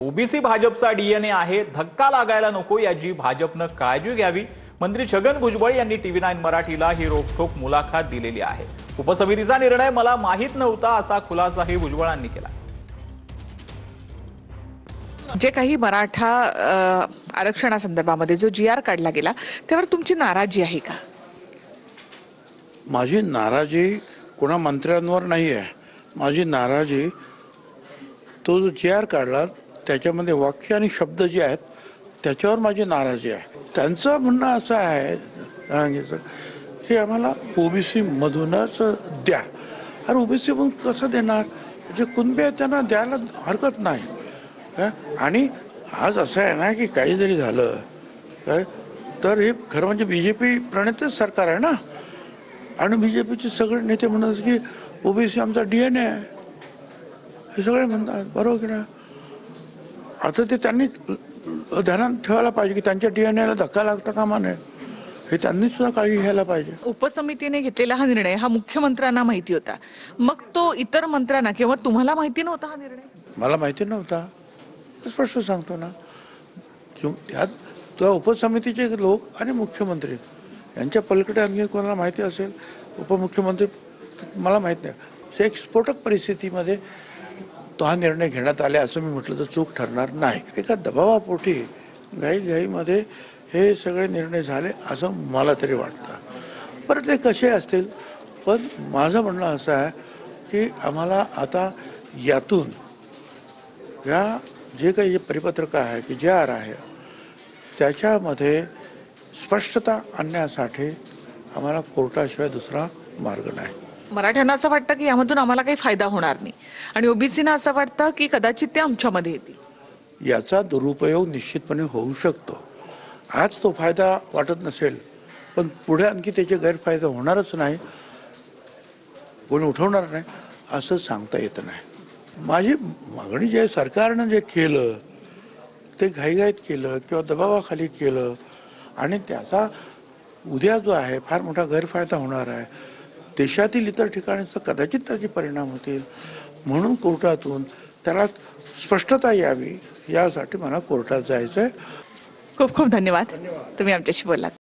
OBC भाजपचा DNA आहे, धक्का लागायला नको याची भाजपनं काळजी घ्यावी. मंत्री छगन भुजबळ यांनी टीव्ही 9 मराठीला ही रोखठोक मुलाखत दिलेली आहे. उपसमितीचा निर्णय मला माहीत नव्हता असा खुलासाही भुजबळांनी केला. जे काही मराठा आरक्षणासंदर्भामध्ये जो जीआर काढला गेला त्यावर तुमची नाराजी आहे का? माझी नाराजी कोणा मंत्र्यांवर नाही आहे. माझी नाराजी तो जो जीआर काढला त्याच्यामध्ये वाक्य आणि शब्द जे आहेत त्याच्यावर माझी नाराजी आहे. त्यांचं म्हणणं असं आहे जरांगेचं की आम्हाला ओबीसी मधूनच द्या. अरे ओबीसी मधून कसं देणार? जे कुणबी आहेत त्यांना द्यायला हरकत नाही काय. आणि आज असं आहे ना की काही जरी झालं काय तर हे खरं म्हणजे बीजेपी प्रणितच सरकार आहे ना. आणि बीजेपीचे सगळे नेते म्हणतात की ओबीसी आमचा डीएनए आहे, हे सगळे म्हणतात. बरोबर की नाही? आता ते त्यांनी ध्यानात ठेवायला पाहिजे की त्यांच्या डीएनएला धक्का लागता कामा नये, हे त्यांनी सुद्धा काळजी घ्यायला पाहिजे. उपसमितीने घेतलेला हा निर्णय हा मुख्यमंत्र्यांना माहिती होता, मग तो इतर मंत्र्यांना किंवा तुम्हाला माहिती नव्हता हा निर्णय? मला माहिती नव्हता, स्पष्ट सांगतो ना. त्यात त्या उपसमितीचे लोक आणि मुख्यमंत्री यांच्या पलीकडे आणखी कोणाला माहिती असेल? उपमुख्यमंत्री मला माहीत नाही. एक स्फोटक परिस्थितीमध्ये तो हा निर्णय घेण्यात आला असं मी म्हटलं तर चूक ठरणार नाही. एका दबावापोटी घाईमध्ये हे सगळे निर्णय झाले असं मला तरी वाटतं. बरं ते कसे असतील, पण माझं म्हणणं असं आहे की आम्हाला आता यातून या जे काही परिपत्रक आहे की जे आर आहे त्याच्यामध्ये स्पष्टता आणण्यासाठी आम्हाला कोर्टाशिवाय दुसरा मार्ग नाही. मराठ्यांना असं वाटतं की यामधून आम्हाला काही फायदा होणार नाही आणि ओबीसीना असं वाटतं की कदाचित ते आमच्यामध्ये येतील. याचा दुरुपयोग निश्चितपणे होऊ शकतो. आज तो फायदा वाटत नसेल पण पुढे आणखी त्याचे गैरफायदा होणारच नाही, कोणी उठवणार नाही असं सांगता येत नाही. माझी मागणी जे सरकारनं जे केलं ते घाईघाईत केलं किंवा दबावाखाली केलं आणि त्याचा उद्या जो आहे फार मोठा गैरफायदा होणार आहे. देशातील इतर ठिकाणी कदाचित त्याचे परिणाम होतील, म्हणून कोर्टातून त्याला स्पष्टता यावी यासाठी मला कोर्टात जायचं आहे. खूप खूप धन्यवाद, तुम्ही आमच्याशी बोललात.